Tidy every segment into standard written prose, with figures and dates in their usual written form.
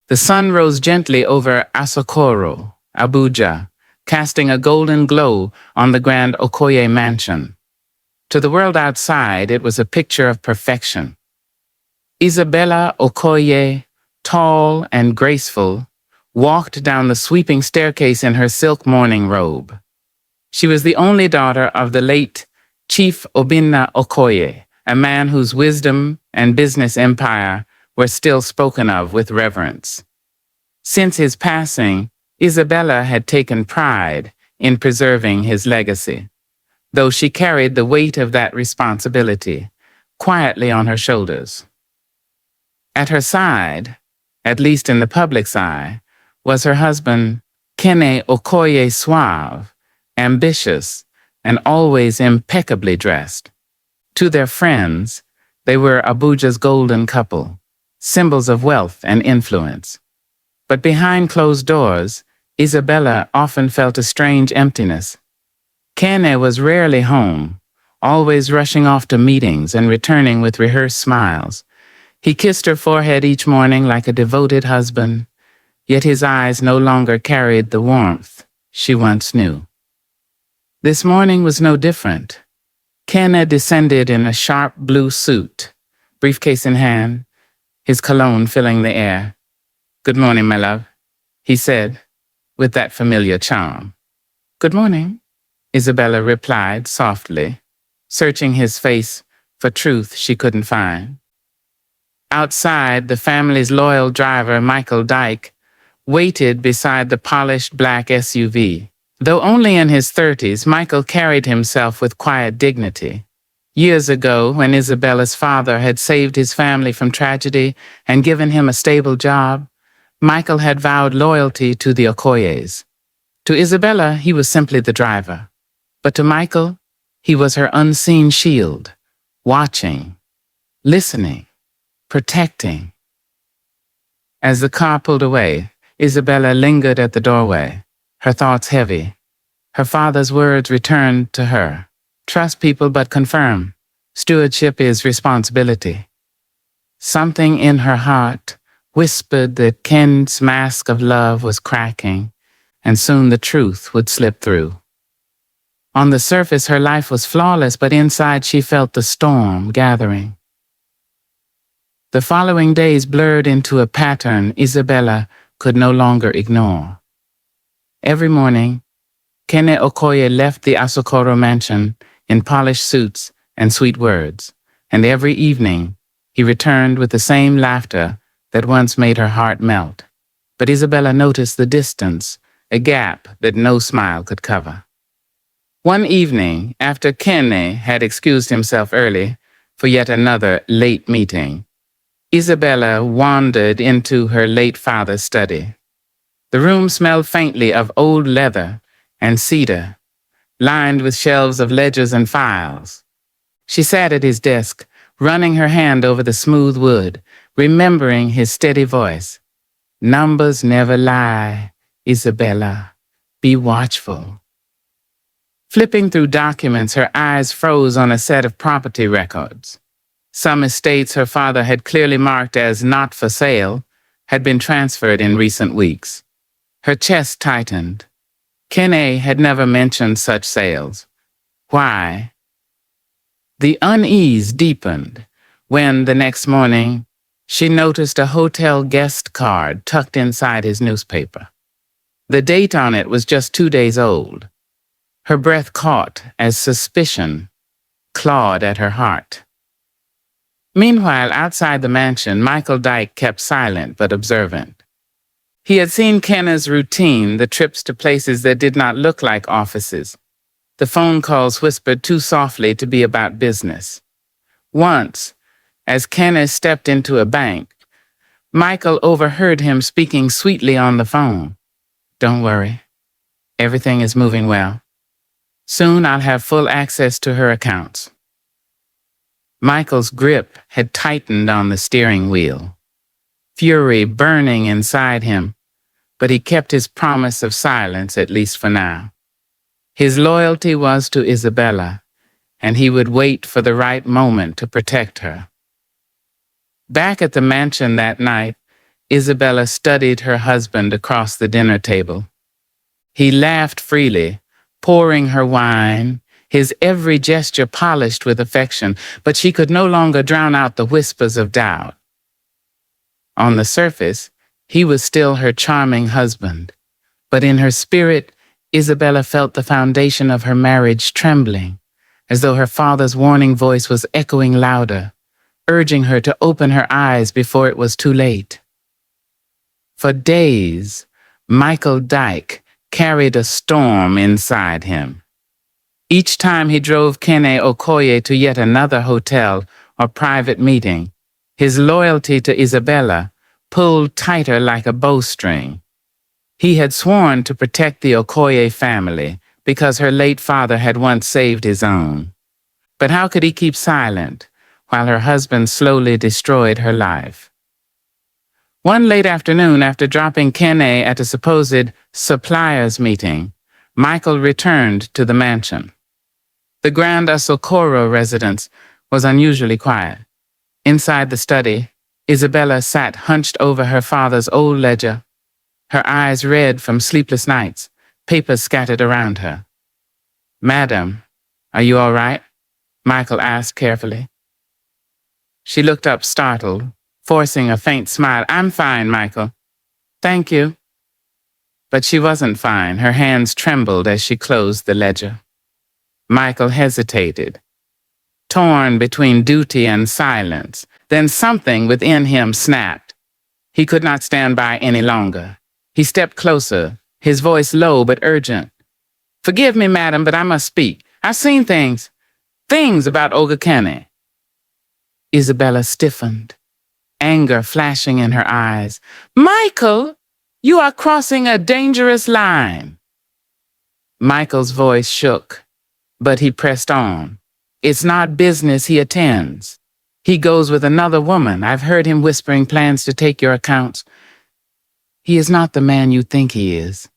The sun rose gently over Asokoro, Abuja, casting a golden glow on the grand Okoye mansion. To the world outside, it was a picture of perfection. Isabella Okoye, tall and graceful, walked down the sweeping staircase in her silk mourning robe. She was the only daughter of the late Chief Obinna Okoye, a man whose wisdom and business empire were still spoken of with reverence. Since his passing, Isabella had taken pride in preserving his legacy, though she carried the weight of that responsibility quietly on her shoulders. At her side, at least in the public's eye, was her husband, Kene Okoye, suave, ambitious, and always impeccably dressed. To their friends, they were Abuja's golden couple, symbols of wealth and influence. But behind closed doors, Isabella often felt a strange emptiness. Kene was rarely home, always rushing off to meetings and returning with rehearsed smiles. He kissed her forehead each morning like a devoted husband, yet his eyes no longer carried the warmth she once knew. This morning was no different. Kene descended in a sharp blue suit, briefcase in hand, his cologne filling the air. "Good morning, my love," he said, with that familiar charm. "Good morning," Isabella replied softly, searching his face for truth she couldn't find. Outside, the family's loyal driver, Dike, waited beside the polished black SUV. Though only in his 30s, Michael carried himself with quiet dignity. Years ago, when Isabella's father had saved his family from tragedy and given him a stable job, Michael had vowed loyalty to the Okoyes. To Isabella, he was simply the driver. But to Michael, he was her unseen shield, watching, listening, protecting. As the car pulled away, Isabella lingered at the doorway, her thoughts heavy. Her father's words returned to her. Trust people but confirm. Stewardship is responsibility. Something in her heart whispered that Ken's mask of love was cracking, and soon the truth would slip through. On the surface, her life was flawless, but inside she felt the storm gathering. The following days blurred into a pattern Isabella could no longer ignore. Every morning, Kene Okoye left the Asokoro mansion in polished suits and sweet words, and every evening he returned with the same laughter that once made her heart melt. But Isabella noticed the distance, a gap that no smile could cover. One evening, after Kene had excused himself early for yet another late meeting, Isabella wandered into her late father's study. The room smelled faintly of old leather and cedar, lined with shelves of ledgers and files. She sat at his desk, running her hand over the smooth wood, remembering his steady voice. "Numbers never lie, Isabella. Be watchful." Flipping through documents, her eyes froze on a set of property records. Some estates her father had clearly marked as not for sale had been transferred in recent weeks. Her chest tightened. Kene had never mentioned such sales. Why? The unease deepened when, the next morning, she noticed a hotel guest card tucked inside his newspaper. The date on it was just 2 days old. Her breath caught as suspicion clawed at her heart. Meanwhile, outside the mansion, Dike kept silent but observant. He had seen Kene's routine, the trips to places that did not look like offices, the phone calls whispered too softly to be about business. Once, as Kene stepped into a bank, Michael overheard him speaking sweetly on the phone. "Don't worry. Everything is moving well. Soon I'll have full access to her accounts." Michael's grip had tightened on the steering wheel, fury burning inside him, but he kept his promise of silence, at least for now. His loyalty was to Isabella, and he would wait for the right moment to protect her. Back at the mansion that night, Isabella studied her husband across the dinner table. He laughed freely, pouring her wine, his every gesture polished with affection, but she could no longer drown out the whispers of doubt. On the surface, he was still her charming husband, but in her spirit, Isabella felt the foundation of her marriage trembling, as though her father's warning voice was echoing louder, urging her to open her eyes before it was too late. For days, Michael Dike carried a storm inside him. Each time he drove Kene Okoye to yet another hotel or private meeting, his loyalty to Isabella pulled tighter like a bowstring. He had sworn to protect the Okoye family because her late father had once saved his own. But how could he keep silent while her husband slowly destroyed her life? One late afternoon, after dropping Kene at a supposed suppliers meeting, Michael returned to the mansion. The grand Asokoro residence was unusually quiet. Inside the study, Isabella sat hunched over her father's old ledger, her eyes red from sleepless nights, papers scattered around her. "Madam, are you all right?" Michael asked carefully. She looked up startled, forcing a faint smile. "I'm fine, Michael. Thank you." But she wasn't fine. Her hands trembled as she closed the ledger. Michael hesitated, torn between duty and silence. Then something within him snapped. He could not stand by any longer. He stepped closer, his voice low but urgent. "Forgive me, madam, but I must speak. I've seen things about Olga Kene." Isabella stiffened, anger flashing in her eyes. "Michael, you are crossing a dangerous line." Michael's voice shook, but he pressed on. "It's not business he attends. He goes with another woman. I've heard him whispering plans to take your accounts. He is not the man you think he is."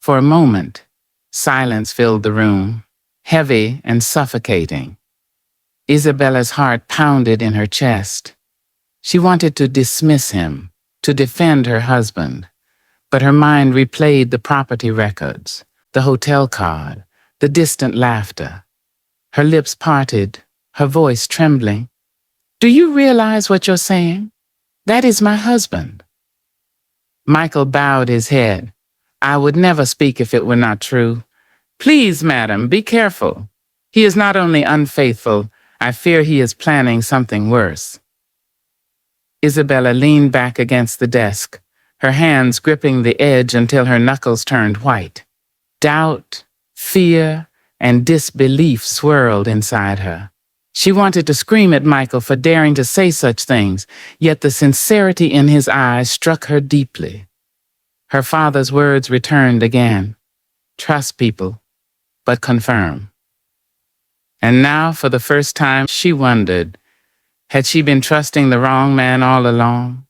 For a moment, silence filled the room, heavy and suffocating. Isabella's heart pounded in her chest. She wanted to dismiss him, to defend her husband, but her mind replayed the property records, the hotel card, the distant laughter. Her lips parted, her voice trembling. "Do you realize what you're saying? That is my husband." Michael bowed his head. "I would never speak if it were not true. Please, madam, be careful. He is not only unfaithful, I fear he is planning something worse." Isabella leaned back against the desk, her hands gripping the edge until her knuckles turned white. Doubt, fear, and disbelief swirled inside her. She wanted to scream at Michael for daring to say such things, yet the sincerity in his eyes struck her deeply. Her father's words returned again. "Trust people, but confirm." And now, for the first time, she wondered, had she been trusting the wrong man all along?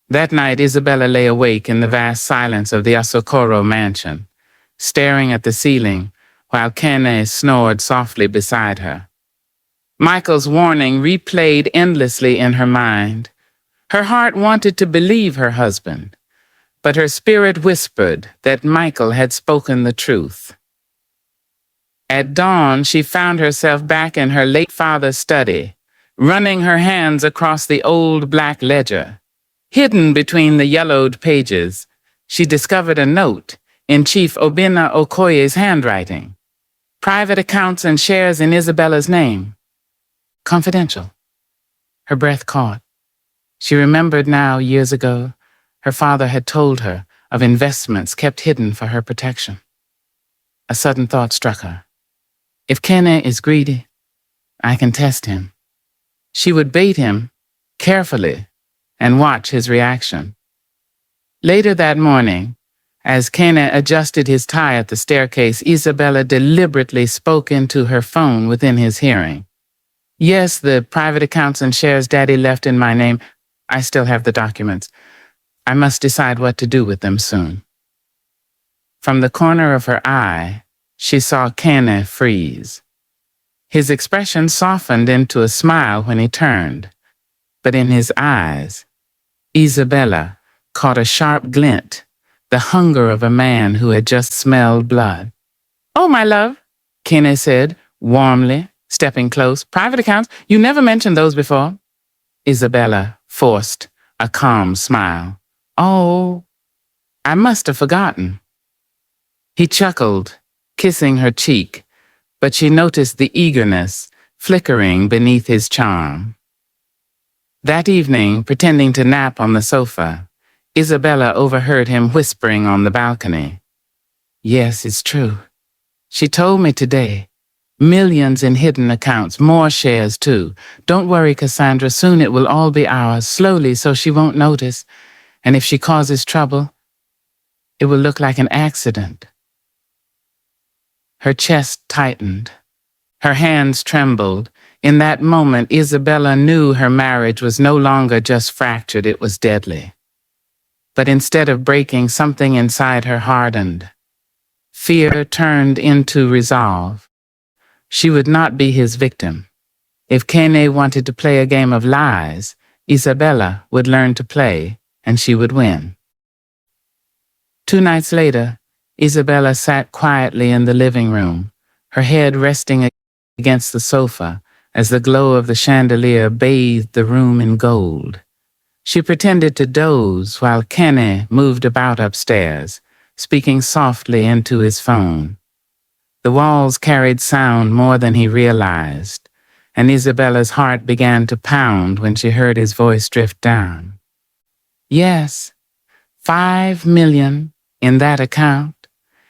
That night, Isabella lay awake in the vast silence of the Asokoro mansion, staring at the ceiling while Kene snored softly beside her. Michael's warning replayed endlessly in her mind. Her heart wanted to believe her husband, but her spirit whispered that Michael had spoken the truth. At dawn, she found herself back in her late father's study, running her hands across the old black ledger. Hidden between the yellowed pages, she discovered a note in Chief Obinna Okoye's handwriting. Private accounts and shares in Isabella's name. Confidential. Her breath caught. She remembered now, years ago, her father had told her of investments kept hidden for her protection. A sudden thought struck her. If Kene is greedy, I can test him. She would bait him carefully and watch his reaction. Later that morning, as Kene adjusted his tie at the staircase, Isabella deliberately spoke into her phone within his hearing. "Yes, the private accounts and shares Daddy left in my name. I still have the documents. I must decide what to do with them soon." From the corner of her eye, she saw Kene freeze. His expression softened into a smile when he turned, but in his eyes Isabella caught a sharp glint, the hunger of a man who had just smelled blood. "Oh, my love," Kene said, warmly, stepping close. "Private accounts? You never mentioned those before." Isabella forced a calm smile. "Oh, I must have forgotten." He chuckled, kissing her cheek, but she noticed the eagerness flickering beneath his charm. That evening, pretending to nap on the sofa, Isabella overheard him whispering on the balcony. "Yes, it's true. She told me today. Millions in hidden accounts, more shares too. Don't worry, Cassandra, soon it will all be ours, slowly so she won't notice. And if she causes trouble, it will look like an accident." Her chest tightened. Her hands trembled. In that moment, Isabella knew her marriage was no longer just fractured, it was deadly. But instead of breaking, something inside her hardened. Fear turned into resolve. She would not be his victim. If Kene wanted to play a game of lies, Isabella would learn to play, and she would win. 2 nights later, Isabella sat quietly in the living room, her head resting against the sofa as the glow of the chandelier bathed the room in gold. She pretended to doze while Kene moved about upstairs, speaking softly into his phone. The walls carried sound more than he realized, and Isabella's heart began to pound when she heard his voice drift down. "Yes, 5 million in that account,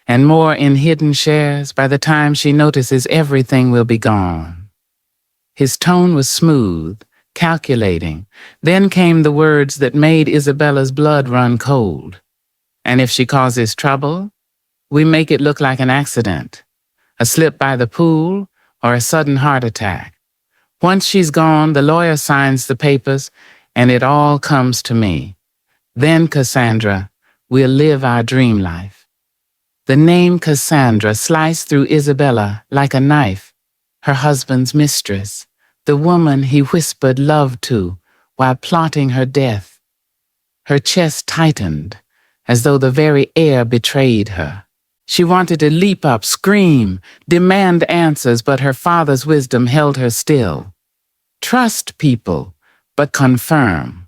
and more in hidden shares. By the time she notices, everything will be gone." His tone was smooth, calculating. Then came the words that made Isabella's blood run cold. "And if she causes trouble, we make it look like an accident, a slip by the pool, or a sudden heart attack. Once she's gone, the lawyer signs the papers, and it all comes to me. Then, Cassandra, we'll live our dream life." The name Cassandra sliced through Isabella like a knife. Her husband's mistress, the woman he whispered love to while plotting her death. Her chest tightened, as though the very air betrayed her. She wanted to leap up, scream, demand answers, but her father's wisdom held her still. Trust people, but confirm.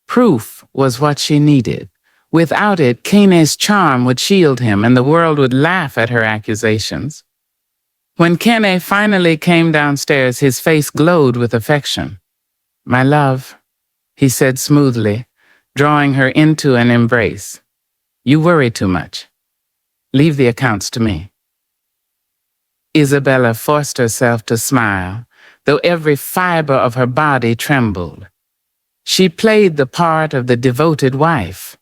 Proof was what she needed. Without it, Kene's charm would shield him, and the world would laugh at her accusations. When Kene finally came downstairs, his face glowed with affection. "My love," he said smoothly, drawing her into an embrace. "You worry too much. Leave the accounts to me." Isabella forced herself to smile, though every fiber of her body trembled. She played the part of the devoted wife,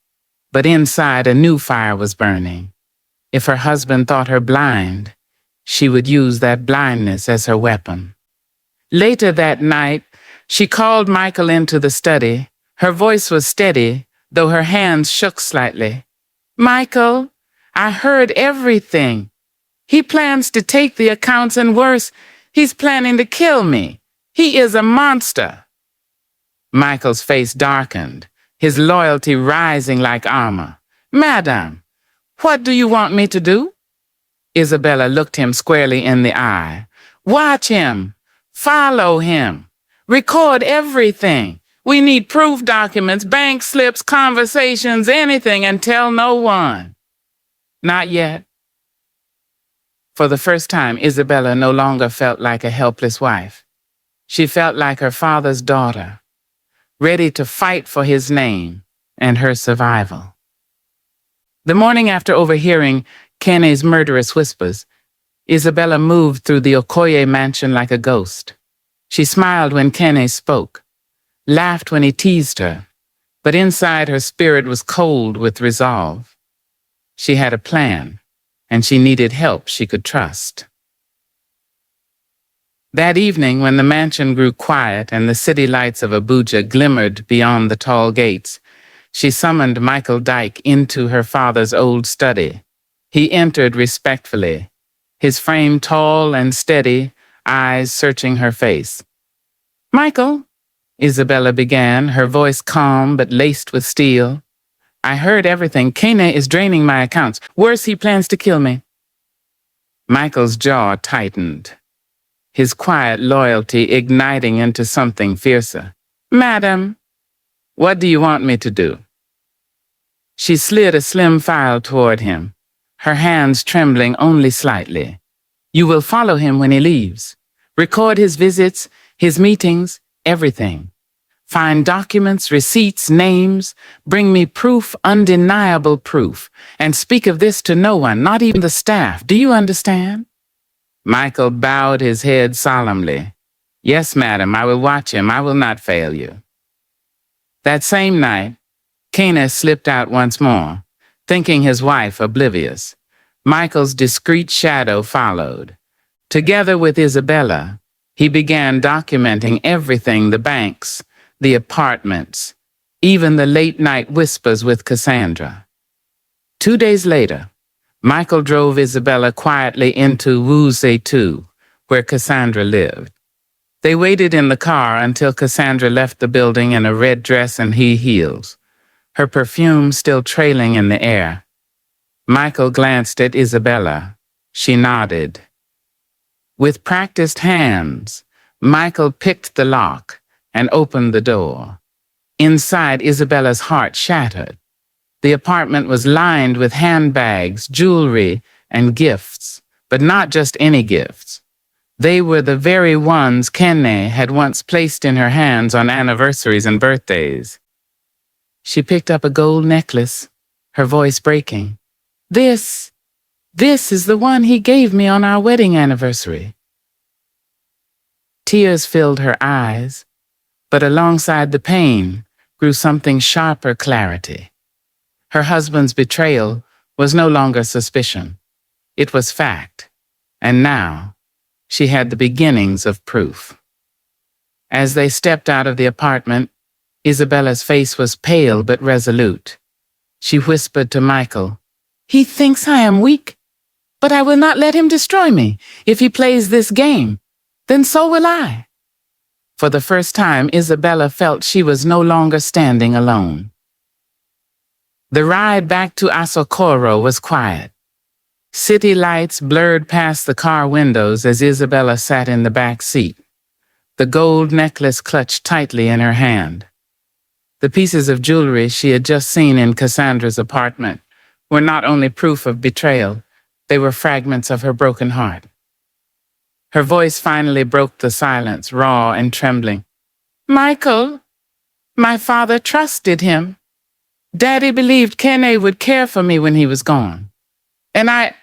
but inside a new fire was burning. If her husband thought her blind, she would use that blindness as her weapon. Later that night, she called Michael into the study. Her voice was steady, though her hands shook slightly. "Michael, I heard everything. He plans to take the accounts, and worse, he's planning to kill me. He is a monster." Michael's face darkened, his loyalty rising like armor. "Madam, what do you want me to do?" Isabella looked him squarely in the eye. "Watch him. Follow him. Record everything. We need proof documents, bank slips, conversations, anything, and tell no one." "Not yet." For the first time, Isabella no longer felt like a helpless wife. She felt like her father's daughter, ready to fight for his name and her survival. The morning after overhearing Kene's murderous whispers, Isabella moved through the Okoye mansion like a ghost. She smiled when Kene spoke, laughed when he teased her, but inside her spirit was cold with resolve. She had a plan, and she needed help she could trust. That evening, when the mansion grew quiet and the city lights of Abuja glimmered beyond the tall gates, she summoned Michael Dike into her father's old study. He entered respectfully, his frame tall and steady, eyes searching her face. "Michael, Isabella began, her voice calm but laced with steel. I heard everything. Kene is draining my accounts. Worse, he plans to kill me. Michael's jaw tightened, his quiet loyalty igniting into something fiercer. Madam, what do you want me to do? She slid a slim file toward him, her hands trembling only slightly. You will follow him when he leaves. Record his visits, his meetings, everything. Find documents, receipts, names. Bring me proof, undeniable proof. And speak of this to no one, not even the staff. Do you understand? Michael bowed his head solemnly. Yes, madam, I will watch him. I will not fail you. That same night, Kene slipped out once more, thinking his wife oblivious. Michael's discreet shadow followed. Together with Isabella, he began documenting everything: the banks, the apartments, even the late-night whispers with Cassandra. 2 days later, Michael drove Isabella quietly into Wuse 2, where Cassandra lived. They waited in the car until Cassandra left the building in a red dress and high heels, her perfume still trailing in the air. Michael glanced at Isabella. She nodded. With practiced hands, Michael picked the lock and opened the door. Inside, Isabella's heart shattered. The apartment was lined with handbags, jewelry, and gifts, but not just any gifts. They were the very ones Kene had once placed in her hands on anniversaries and birthdays. She picked up a gold necklace, her voice breaking. This is the one he gave me on our wedding anniversary. Tears filled her eyes, but alongside the pain grew something sharper clarity. Her husband's betrayal was no longer suspicion. It was fact, and now she had the beginnings of proof. As they stepped out of the apartment, Isabella's face was pale but resolute. She whispered to Michael, He thinks I am weak, but I will not let him destroy me. If he plays this game, then so will I. For the first time, Isabella felt she was no longer standing alone. The ride back to Asokoro was quiet. City lights blurred past the car windows as Isabella sat in the back seat, the gold necklace clutched tightly in her hand. The pieces of jewelry she had just seen in Cassandra's apartment were not only proof of betrayal, they were fragments of her broken heart. Her voice finally broke the silence, raw and trembling. Michael, my father trusted him. Daddy believed Kene would care for me when he was gone. And I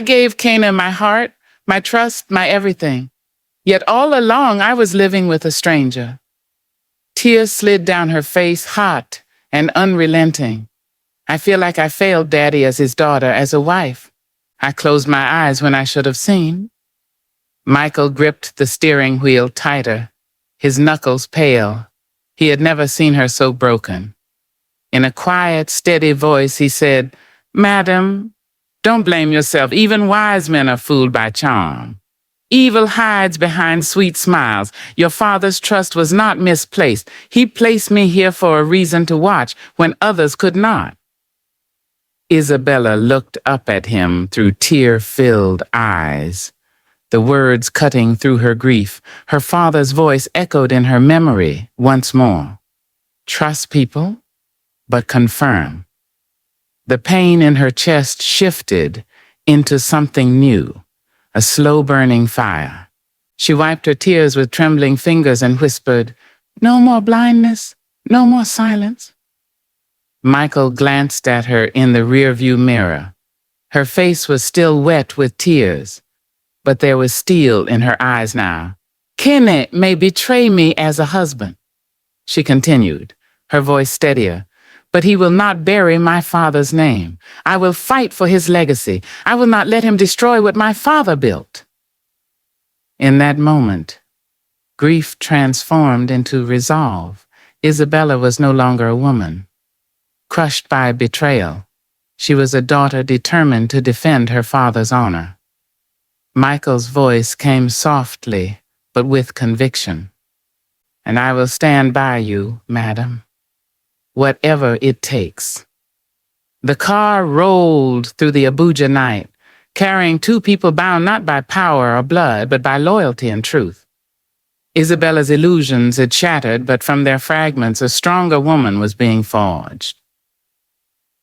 gave Kene my heart, my trust, my everything. Yet all along I was living with a stranger. Tears slid down her face, hot and unrelenting. I feel like I failed Daddy as his daughter, as a wife. I closed my eyes when I should have seen. Michael gripped the steering wheel tighter, his knuckles pale. He had never seen her so broken. In a quiet, steady voice, he said, Madam, don't blame yourself. Even wise men are fooled by charm. Evil hides behind sweet smiles. Your father's trust was not misplaced. He placed me here for a reason to watch when others could not. Isabella looked up at him through tear-filled eyes, the words cutting through her grief. Her father's voice echoed in her memory once more. Trust people, but confirm. The pain in her chest shifted into something new, a slow-burning fire. She wiped her tears with trembling fingers and whispered, No more blindness, no more silence. Michael glanced at her in the rearview mirror. Her face was still wet with tears, but there was steel in her eyes now. Kene may betray me as a husband, she continued, her voice steadier, but he will not bury my father's name. I will fight for his legacy. I will not let him destroy what my father built. In that moment, grief transformed into resolve. Isabella was no longer a woman, crushed by betrayal. She was a daughter determined to defend her father's honor. Michael's voice came softly, but with conviction. and I will stand by you, madam, whatever it takes." The car rolled through the Abuja night, carrying two people bound not by power or blood, but by loyalty and truth. Isabella's illusions had shattered, but from their fragments a stronger woman was being forged.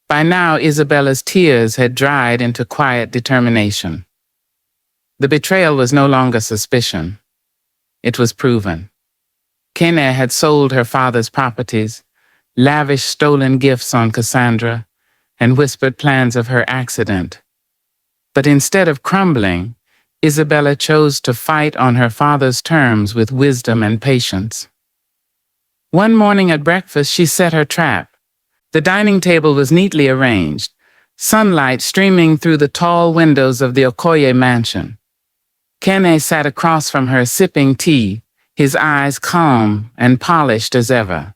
By now, Isabella's tears had dried into quiet determination. The betrayal was no longer suspicion. It was proven. Kene had sold her father's properties, lavished stolen gifts on Cassandra, and whispered plans of her accident. But instead of crumbling, Isabella chose to fight on her father's terms with wisdom and patience. One morning at breakfast, she set her trap. The dining table was neatly arranged, sunlight streaming through the tall windows of the Okoye mansion. Kene sat across from her sipping tea, his eyes calm and polished as ever.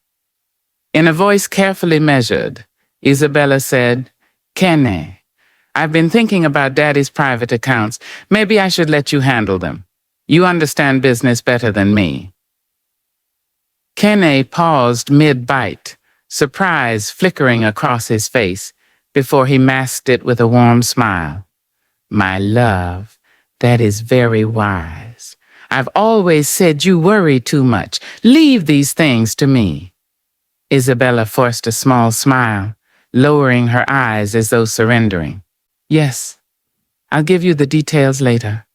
In a voice carefully measured, Isabella said, "Kene, I've been thinking about Daddy's private accounts. Maybe I should let you handle them. You understand business better than me." Kene paused mid-bite, surprise flickering across his face, before he masked it with a warm smile. "My love, that is very wise. I've always said you worry too much. Leave these things to me." Isabella forced a small smile, lowering her eyes as though surrendering. "Yes, I'll give you the details later."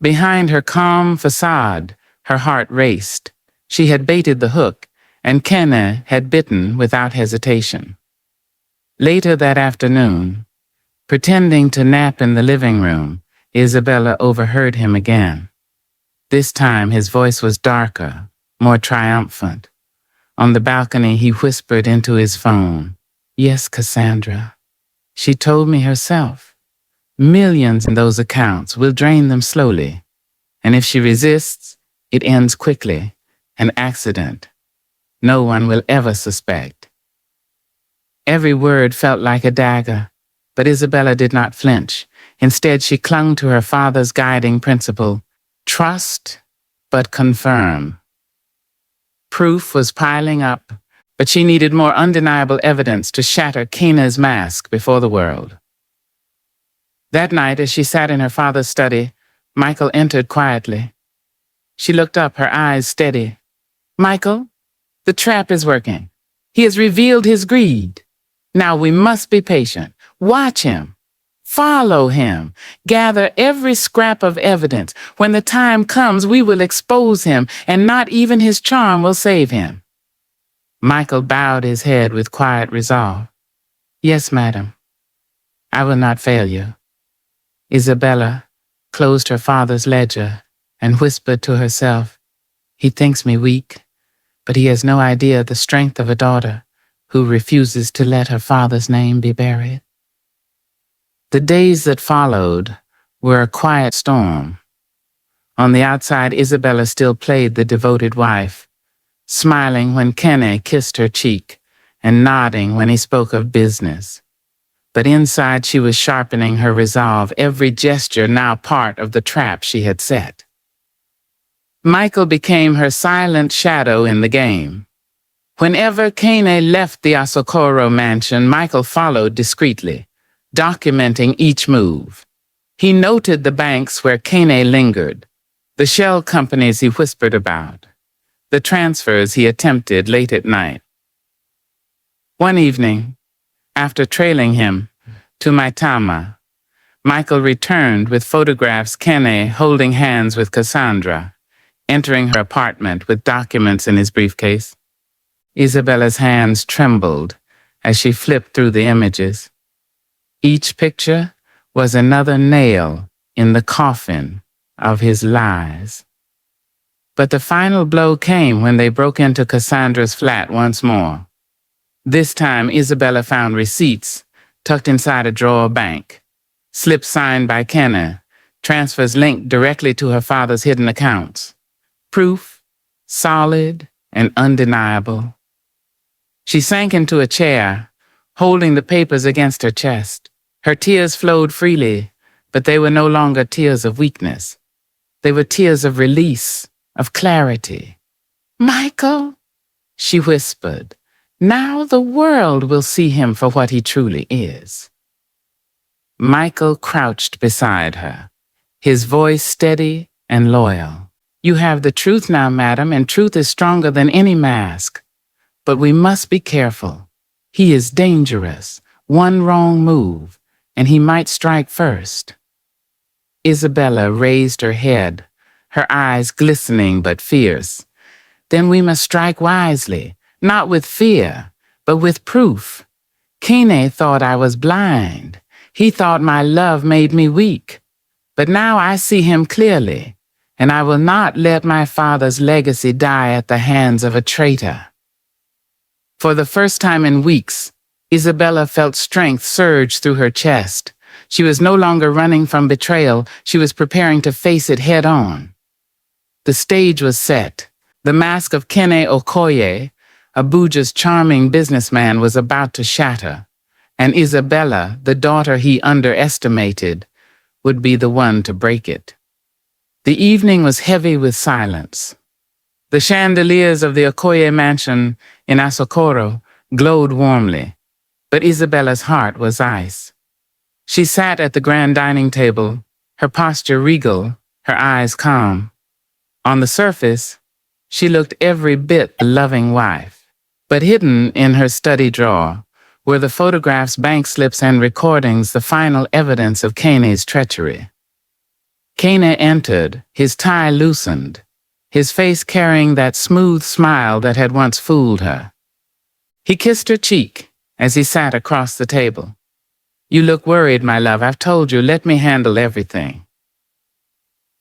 Behind her calm facade, her heart raced. She had baited the hook, and Kene had bitten without hesitation. Later that afternoon, pretending to nap in the living room, Isabella overheard him again. This time his voice was darker, more triumphant. On the balcony, he whispered into his phone, "Yes, Cassandra. She told me herself. Millions in those accounts. We'll drain them slowly. And if she resists, it ends quickly. An accident. No one will ever suspect." Every word felt like a dagger, but Isabella did not flinch. Instead, she clung to her father's guiding principle: trust, but confirm. Proof was piling up, but she needed more undeniable evidence to shatter Kene's mask before the world. That night, as she sat in her father's study, Michael entered quietly. She looked up, her eyes steady. "Michael, the trap is working. He has revealed his greed. Now we must be patient. Watch him. Follow him. Gather every scrap of evidence. When the time comes, we will expose him, and not even his charm will save him." Michael bowed his head with quiet resolve. "Yes, madam. I will not fail you." Isabella closed her father's ledger and whispered to herself, "He thinks me weak, but he has no idea the strength of a daughter who refuses to let her father's name be buried." The days that followed were a quiet storm. On the outside, Isabella still played the devoted wife, smiling when Kene kissed her cheek and nodding when he spoke of business. But inside, she was sharpening her resolve, every gesture now part of the trap she had set. Michael became her silent shadow in the game. Whenever Kene left the Asokoro mansion, Michael followed discreetly, documenting each move. He noted the banks where Kene lingered, the shell companies he whispered about, the transfers he attempted late at night. One evening, after trailing him to Maitama, Michael returned with photographs Kene holding hands with Cassandra, entering her apartment with documents in his briefcase. Isabella's hands trembled as she flipped through the images. Each picture was another nail in the coffin of his lies. But the final blow came when they broke into Cassandra's flat once more. This time, Isabella found receipts tucked inside a drawer bank, slips signed by Kene, transfers linked directly to her father's hidden accounts. Proof, solid and undeniable. She sank into a chair, holding the papers against her chest. Her tears flowed freely, but they were no longer tears of weakness. They were tears of release, of clarity. Michael, she whispered, now the world will see him for what he truly is. Michael crouched beside her, his voice steady and loyal. You have the truth now, madam, and truth is stronger than any mask. But we must be careful. He is dangerous. One wrong move, and he might strike first. Isabella raised her head, her eyes glistening but fierce. Then we must strike wisely, not with fear, but with proof. Kene thought I was blind. He thought my love made me weak. But now I see him clearly, and I will not let my father's legacy die at the hands of a traitor. For the first time in weeks, Isabella felt strength surge through her chest. She was no longer running from betrayal. She was preparing to face it head on. The stage was set. The mask of Kene Okoye, Abuja's charming businessman, was about to shatter, and Isabella, the daughter he underestimated, would be the one to break it. The evening was heavy with silence. The chandeliers of the Okoye mansion in Asokoro glowed warmly, but Isabella's heart was ice. She sat at the grand dining table, her posture regal, her eyes calm. On the surface, she looked every bit a loving wife, but hidden in her study drawer were the photographs, bank slips, and recordings, the final evidence of Kene's treachery. Kene entered, his tie loosened, his face carrying that smooth smile that had once fooled her. He kissed her cheek as he sat across the table. You look worried, my love. I've told you, let me handle everything.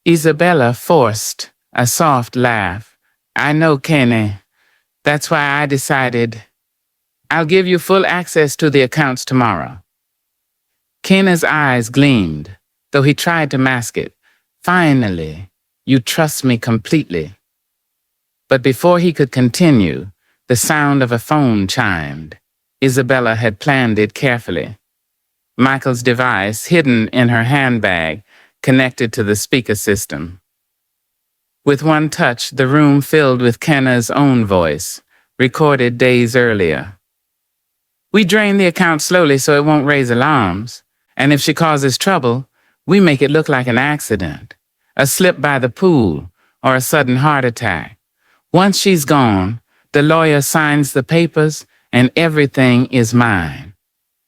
Isabella forced a soft laugh. I know, Kene. That's why I decided I'll give you full access to the accounts tomorrow. Kene's eyes gleamed, though he tried to mask it. Finally, you trust me completely. But before he could continue, the sound of a phone chimed. Isabella had planned it carefully. Michael's device, hidden in her handbag, connected to the speaker system. With one touch, the room filled with Kene's own voice, recorded days earlier. We drain the account slowly so it won't raise alarms, and if she causes trouble, we make it look like an accident, a slip by the pool, or a sudden heart attack. Once she's gone, the lawyer signs the papers and everything is mine.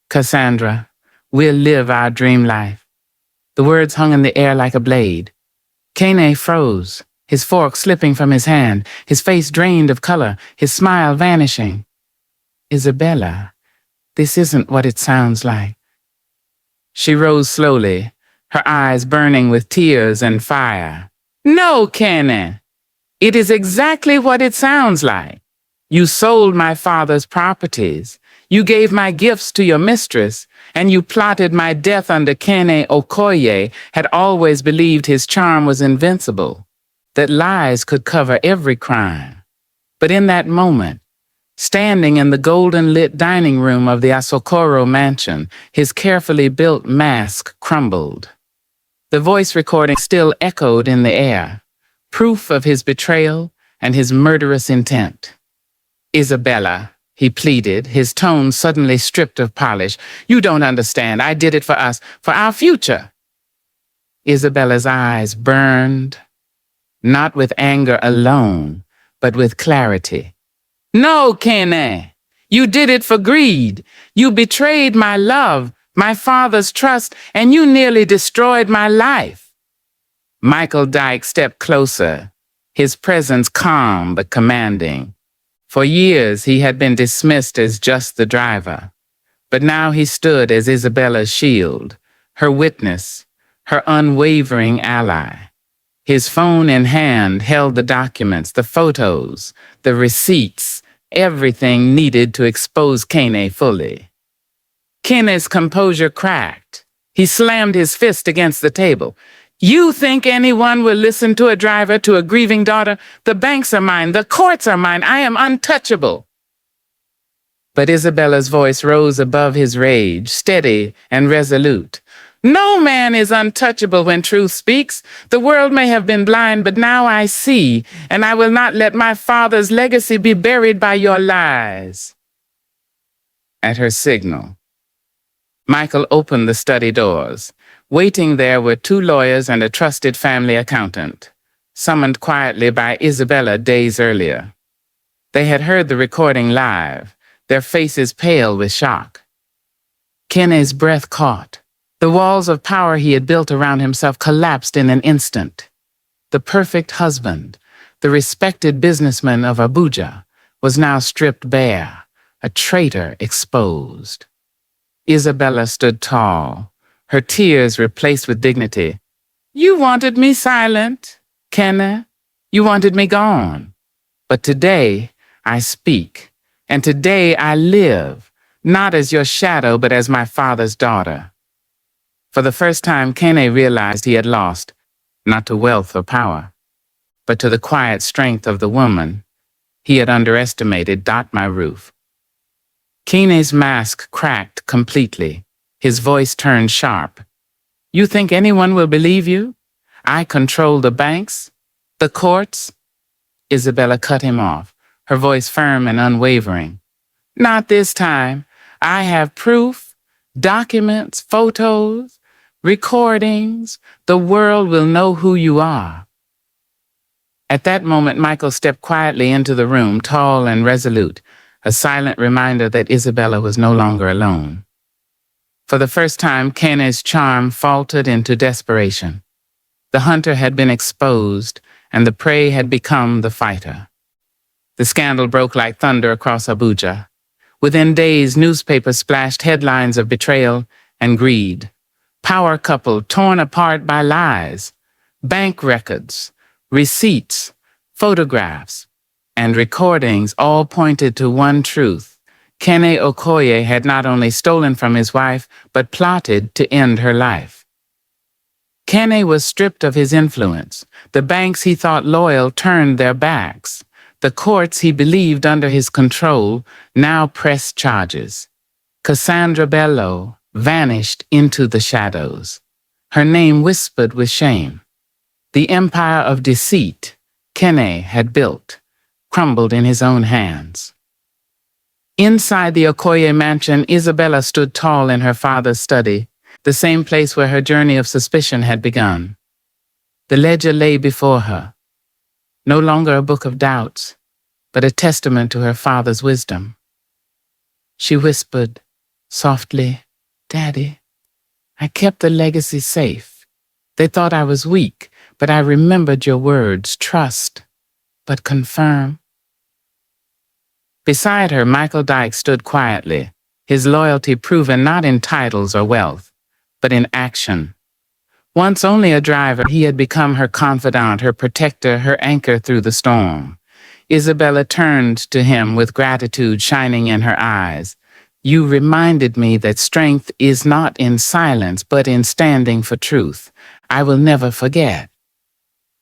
Cassandra, we'll live our dream life. The words hung in the air like a blade. Kene froze, his fork slipping from his hand, his face drained of color, his smile vanishing. Isabella, this isn't what it sounds like. She rose slowly, her eyes burning with tears and fire. No, Kene. It is exactly what it sounds like. You sold my father's properties. You gave my gifts to your mistress, and you plotted my death under Kene Okoye, had always believed his charm was invincible, that lies could cover every crime. But in that moment, standing in the golden-lit dining room of the Asokoro mansion, his carefully built mask crumbled. The voice recording still echoed in the air, proof of his betrayal and his murderous intent. Isabella, he pleaded, his tone suddenly stripped of polish. You don't understand. I did it for us, for our future. Isabella's eyes burned, not with anger alone, but with clarity. No, Kene, you did it for greed. You betrayed my love, my father's trust, and you nearly destroyed my life. Michael Dike stepped closer, his presence calm but commanding. For years he had been dismissed as just the driver, but now he stood as Isabella's shield, her witness, her unwavering ally. His phone in hand held the documents, the photos, the receipts, everything needed to expose Kene fully. Kene's composure cracked. He slammed his fist against the table. You think anyone will listen to a driver, to a grieving daughter? The banks are mine, the courts are mine, I am untouchable. But Isabella's voice rose above his rage, steady and resolute. No man is untouchable when truth speaks. The world may have been blind, but now I see, and I will not let my father's legacy be buried by your lies. At her signal, Michael opened the study doors. Waiting there were 2 lawyers and a trusted family accountant, summoned quietly by Isabella days earlier. They had heard the recording live, their faces pale with shock. Kene's breath caught. The walls of power he had built around himself collapsed in an instant. The perfect husband, the respected businessman of Abuja, was now stripped bare, a traitor exposed. Isabella stood tall, her tears replaced with dignity. You wanted me silent, Kene. You wanted me gone. But today I speak, and today I live, not as your shadow, but as my father's daughter. For the first time, Kene realized he had lost, not to wealth or power, but to the quiet strength of the woman he had underestimated dot my roof. Kene's mask cracked completely. His voice turned sharp. You think anyone will believe you? I control the banks, the courts. Isabella cut him off, her voice firm and unwavering. Not this time. I have proof, documents, photos, recordings. The world will know who you are. At that moment, Michael stepped quietly into the room, tall and resolute, a silent reminder that Isabella was no longer alone. For the first time, Kene's charm faltered into desperation. The hunter had been exposed, and the prey had become the fighter. The scandal broke like thunder across Abuja. Within days, newspapers splashed headlines of betrayal and greed. Power couple torn apart by lies. Bank records, receipts, photographs, and recordings all pointed to one truth. Kene Okoye had not only stolen from his wife, but plotted to end her life. Kene was stripped of his influence. The banks he thought loyal turned their backs. The courts he believed under his control now pressed charges. Cassandra vanished into the shadows, her name whispered with shame. The empire of deceit Kene had built crumbled in his own hands. Inside the Okoye mansion, Isabella stood tall in her father's study, the same place where her journey of suspicion had begun. The ledger lay before her, no longer a book of doubts, but a testament to her father's wisdom. She whispered softly, Daddy, I kept the legacy safe. They thought I was weak, but I remembered your words, trust, but confirm. Beside her, Michael Dike stood quietly, his loyalty proven not in titles or wealth, but in action. Once only a driver, he had become her confidant, her protector, her anchor through the storm. Isabella turned to him with gratitude shining in her eyes. You reminded me that strength is not in silence, but in standing for truth. I will never forget.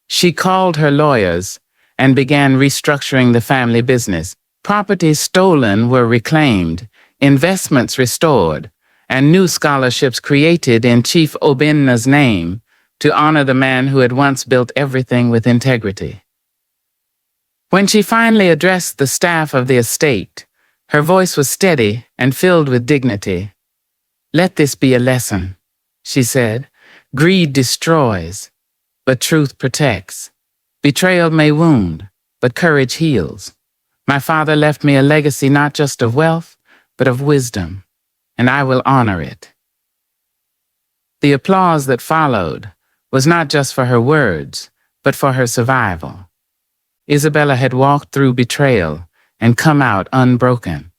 She called her lawyers and began restructuring the family business. Properties stolen were reclaimed, investments restored, and new scholarships created in Chief Obinna's name to honor the man who had once built everything with integrity. When she finally addressed the staff of the estate, her voice was steady and filled with dignity. Let this be a lesson, she said. Greed destroys, but truth protects. Betrayal may wound, but courage heals. My father left me a legacy not just of wealth, but of wisdom, and I will honor it. The applause that followed was not just for her words, but for her survival. Isabella had walked through betrayal and come out unbroken.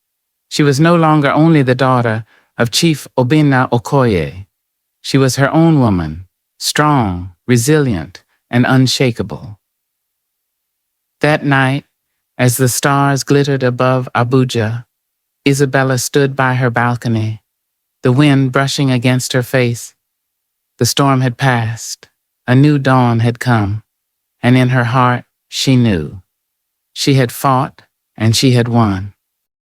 She was no longer only the daughter of Chief Obinna Okoye. She was her own woman, strong, resilient, and unshakable. That night, as the stars glittered above Abuja, Isabella stood by her balcony, the wind brushing against her face. The storm had passed, a new dawn had come, and in her heart she knew. She had fought and she had won.